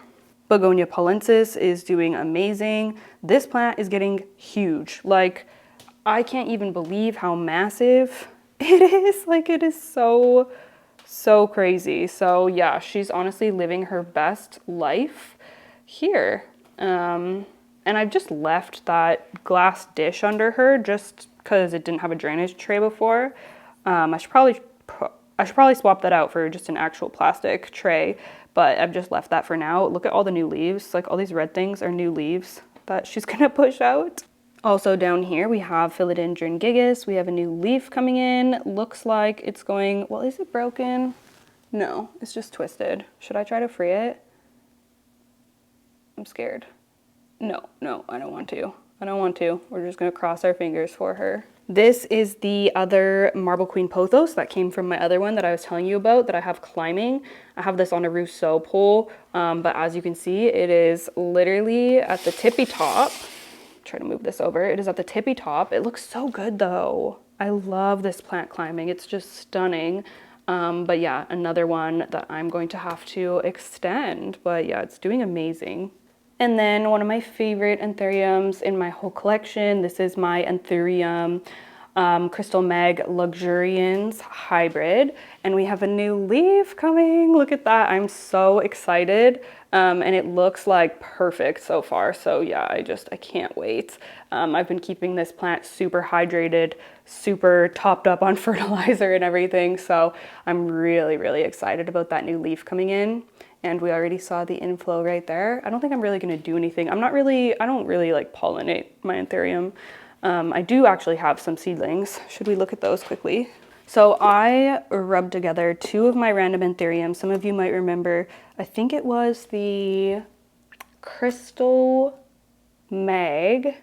A: Begonia polensis is doing amazing. This plant is getting huge. Like, I can't even believe how massive it is. Like, it is so, so crazy. So yeah, she's honestly living her best life here. And I've just left that glass dish under her just because it didn't have a drainage tray before. I should probably swap that out for just an actual plastic tray, but I've just left that for now. Look at all the new leaves. Like, all these red things are new leaves that she's gonna push out. Also down here we have Philodendron gigas. We have a new leaf coming in. Looks like it's going, well, is it broken? No, it's just twisted. Should I try to free it? I'm scared. No, I don't want to. I don't want to. We're just gonna cross our fingers for her. This is the other Marble Queen Pothos that came from my other one that I was telling you about that I have climbing. I have this on a Rousseau pole, but as you can see, it is literally at the tippy top. Try to move this over. It is at the tippy top. It looks so good though. I love this plant climbing. It's just stunning. But yeah, another one that I'm going to have to extend, but yeah, it's doing amazing. And then one of my favorite anthuriums in my whole collection, this is my Antherium Crystal Meg Luxurians hybrid, and we have a new leaf coming. Look at that. I'm so excited, and it looks like perfect so far. So yeah, I can't wait. I've been keeping this plant super hydrated, super topped up on fertilizer and everything, so I'm really excited about that new leaf coming in. And we already saw the inflow right there. I don't think I'm really gonna do anything. I don't really like pollinate my Anthurium. I do actually have some seedlings. Should we look at those quickly? So I rubbed together two of my random Anthuriums. Some of you might remember, I think it was the Crystal Meg.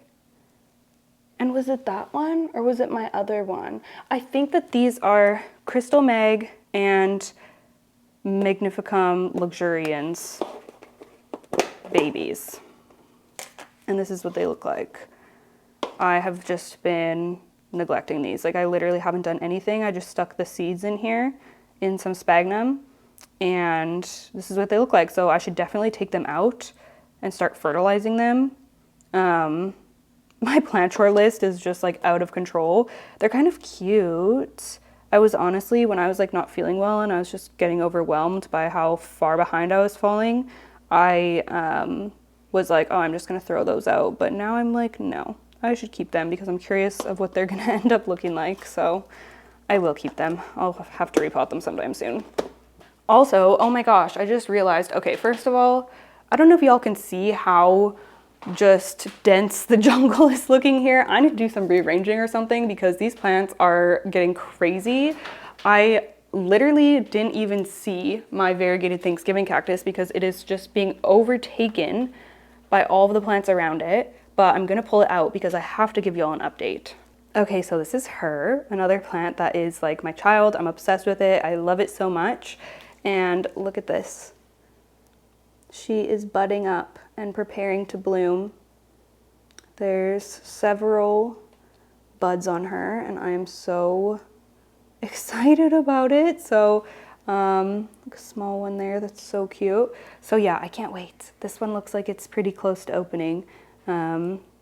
A: And was it that one or was it my other one? I think that these are Crystal Meg and Magnificum Luxurians babies. And this is what they look like. I have just been neglecting these. Like I literally haven't done anything. I just stuck the seeds in here in some sphagnum and this is what they look like. So I should definitely take them out and start fertilizing them. My plant chore list is just like out of control. They're kind of cute. I was honestly, when I was like not feeling well and I was just getting overwhelmed by how far behind I was falling, I was like, oh, I'm just gonna throw those out. But now I'm like, no, I should keep them because I'm curious of what they're gonna end up looking like. So I will keep them. I'll have to repot them sometime soon. Also, oh my gosh, I just realized, okay, first of all, I don't know if y'all can see how just dense the jungle is looking here. I need to do some rearranging or something because these plants are getting crazy. I literally didn't even see my variegated Thanksgiving cactus because it is just being overtaken by all of the plants around it, but I'm gonna pull it out because I have to give y'all an update. Okay, so this is her, another plant that is like my child. I'm obsessed with it. I love it so much. And look at this. She is budding up and preparing to bloom. There's several buds on her and I am so excited about it. So a small one there that's so cute. So yeah, I can't wait. This one looks like it's pretty close to opening.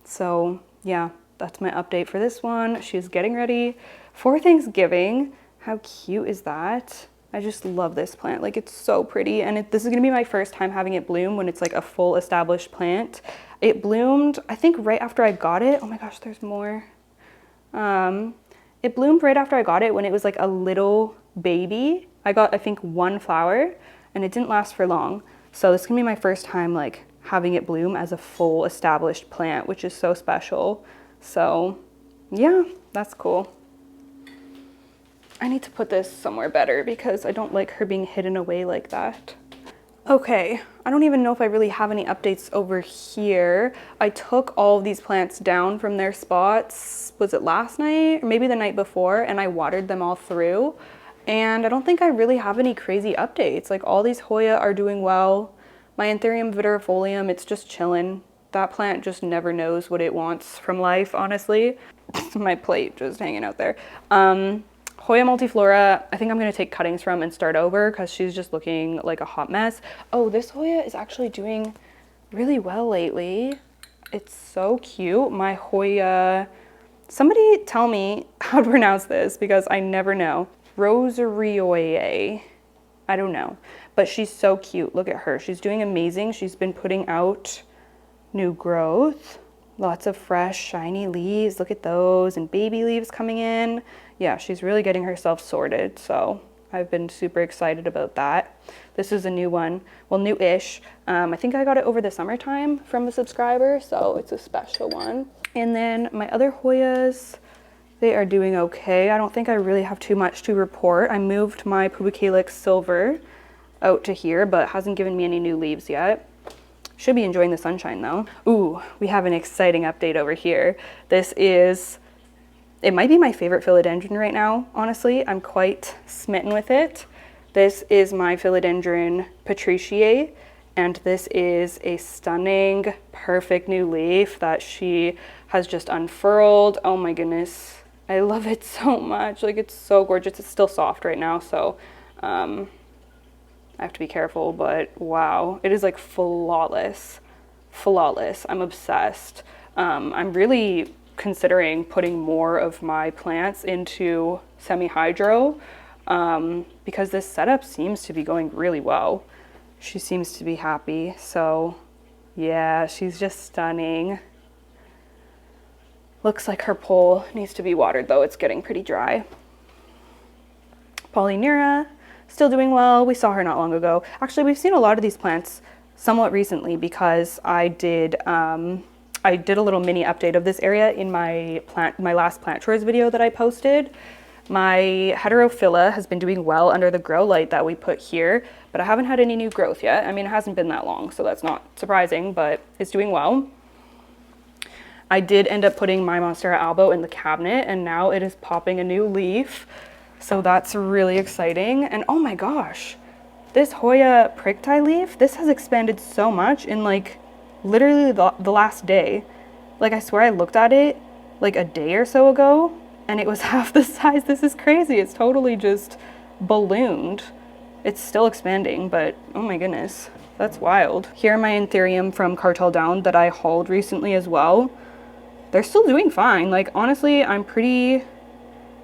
A: So yeah, that's my update for this one. She's getting ready for Thanksgiving. How cute is that? I just love this plant. Like it's so pretty, and this is gonna be my first time having it bloom when it's like a full established plant. It bloomed, I think right after I got it. Oh my gosh, there's more. It bloomed right after I got it when it was like a little baby. I got, I think, one flower and it didn't last for long. So this is gonna be my first time like having it bloom as a full established plant, which is so special. So yeah, that's cool. I need to put this somewhere better because I don't like her being hidden away like that. Okay, I don't even know if I really have any updates over here. I took all of these plants down from their spots, was it last night or maybe the night before, and I watered them all through. And I don't think I really have any crazy updates. Like all these Hoya are doing well. My Antherium viridifolium, it's just chilling. That plant just never knows what it wants from life, honestly. My plate just hanging out there. Hoya multiflora, I think I'm gonna take cuttings from and start over because she's just looking like a hot mess. Oh, this Hoya is actually doing really well lately. It's so cute. My Hoya, somebody tell me how to pronounce this because I never know. Rosarioe, I don't know, but she's so cute. Look at her, she's doing amazing. She's been putting out new growth, lots of fresh, shiny leaves. Look at those, and baby leaves coming in. Yeah, she's really getting herself sorted, so I've been super excited about that. This is a new one, well, new-ish. I think I got it over the summertime from a subscriber, so it's a special one. And then my other Hoyas, they are doing okay. I don't think I really have too much to report. I moved my Pubicalyx silver out to here, but hasn't given me any new leaves yet. Should be enjoying the sunshine though. Ooh, we have an exciting update over here. This is It might be my favorite philodendron right now, honestly. I'm quite smitten with it. This is my philodendron Patriciae, and this is a stunning, perfect new leaf that she has just unfurled. Oh my goodness. I love it so much. Like, it's so gorgeous. It's still soft right now, so I have to be careful, but wow. It is like flawless. Flawless. I'm obsessed. I'm really considering putting more of my plants into semi-hydro because this setup seems to be going really well. She seems to be happy, so yeah, she's just stunning. Looks like her pole needs to be watered though, it's getting pretty dry. Polynera, still doing well. We saw her not long ago. Actually, we've seen a lot of these plants somewhat recently because I did a little mini update of this area in my last plant tours video that I posted. My heterophylla has been doing well under the grow light that we put here, but I haven't had any new growth yet. I mean, it hasn't been that long, so that's not surprising, but it's doing well. I did end up putting my Monstera albo in the cabinet, and now it is popping a new leaf, so that's really exciting. And oh my gosh, this Hoya pricktie leaf, this has expanded so much in like literally the last day. Like, I swear I looked at it like a day or so ago and it was half the size. This is crazy. It's totally just ballooned. It's still expanding, but oh my goodness, that's wild. Here are my Antherium from Cartel Down that I hauled recently as well. They're still doing fine. Like, honestly, I'm pretty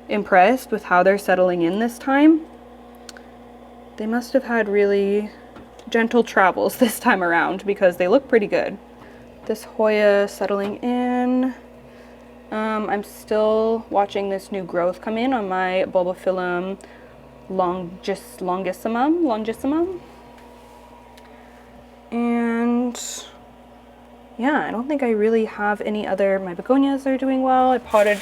A: impressed with how they're settling in this time. They must have had really gentle travels this time around because they look pretty good. This Hoya settling in. I'm still watching this new growth come in on my Bulbophyllum longissimum. And yeah, I don't think I really have any other. My begonias are doing well. I potted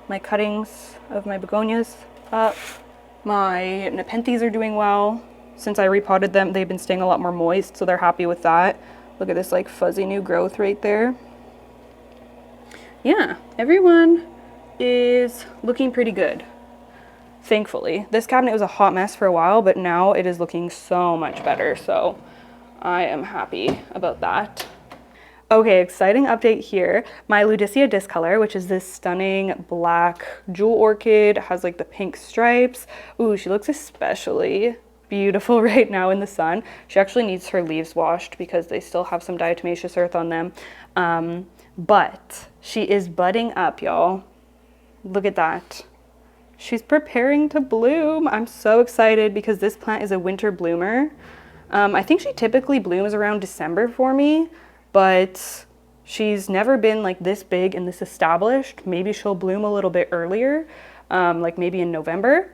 A: my cuttings of my begonias up. My nepenthes are doing well. Since I repotted them, they've been staying a lot more moist, so they're happy with that. Look at this like fuzzy new growth right there. Yeah, everyone is looking pretty good, thankfully. This cabinet was a hot mess for a while, but now it is looking so much better, so I am happy about that. Okay, exciting update here. My Ludicea discolor, which is this stunning black jewel orchid, has like the pink stripes. Ooh, she looks especially beautiful right now in the sun. She actually needs her leaves washed because they still have some diatomaceous earth on them. But she is budding up, y'all. Look at that. She's preparing to bloom. I'm so excited because this plant is a winter bloomer. I think she typically blooms around December for me, but she's never been like this big and this established. Maybe she'll bloom a little bit earlier, like maybe in November.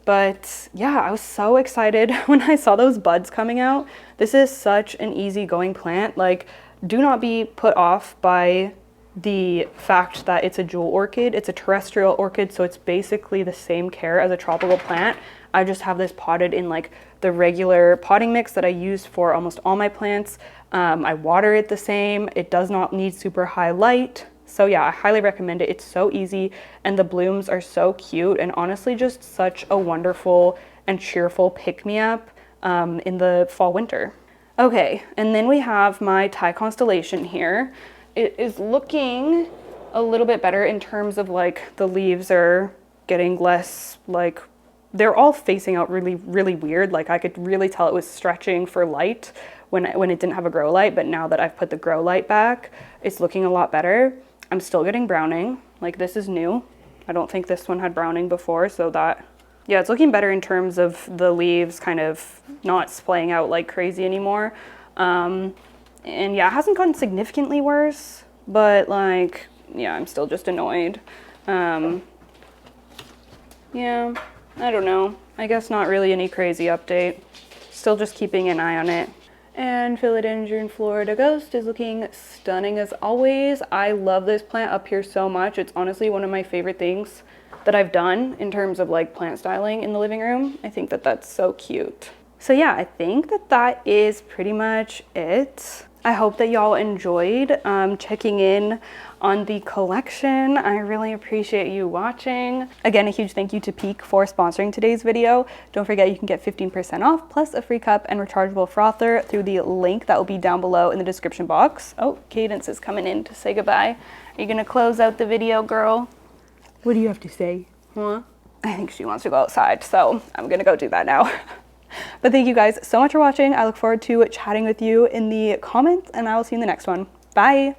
A: But yeah, I was so excited when I saw those buds coming out. This is such an easygoing plant. Like, do not be put off by the fact that it's a jewel orchid. It's a terrestrial orchid, so it's basically the same care as a tropical plant. I just have this potted in like the regular potting mix that I use for almost all my plants. I water it the same. It does not need super high light. So yeah, I highly recommend it. It's so easy and the blooms are so cute and honestly just such a wonderful and cheerful pick-me-up in the fall winter. Okay, and then we have my Thai constellation here. It is looking a little bit better in terms of like the leaves are getting less, like they're all facing out really, really weird. Like I could really tell it was stretching for light when it didn't have a grow light, but now that I've put the grow light back, it's looking a lot better. I'm still getting browning, like this is new. I don't think this one had browning before, so that, yeah, it's looking better in terms of the leaves kind of not splaying out like crazy anymore. And yeah, it hasn't gotten significantly worse, but like, yeah, I'm still just annoyed. Yeah, I don't know. I guess not really any crazy update. Still just keeping an eye on it. And Philodendron Florida Ghost is looking stunning as always. I love this plant up here so much. It's honestly one of my favorite things that I've done in terms of like plant styling in the living room. I think that that's so cute. So yeah, I think that that is pretty much it. I hope that y'all enjoyed checking in on the collection. I really appreciate you watching. Again, a huge thank you to Peak for sponsoring today's video. Don't forget you can get 15% off plus a free cup and rechargeable frother through the link that will be down below in the description box. Oh, Cadence is coming in to say goodbye. Are you gonna close out the video, girl? What do you have to say? Huh? I think she wants to go outside, so I'm gonna go do that now. But thank you guys so much for watching. I look forward to chatting with you in the comments, and I will see you in the next one. Bye.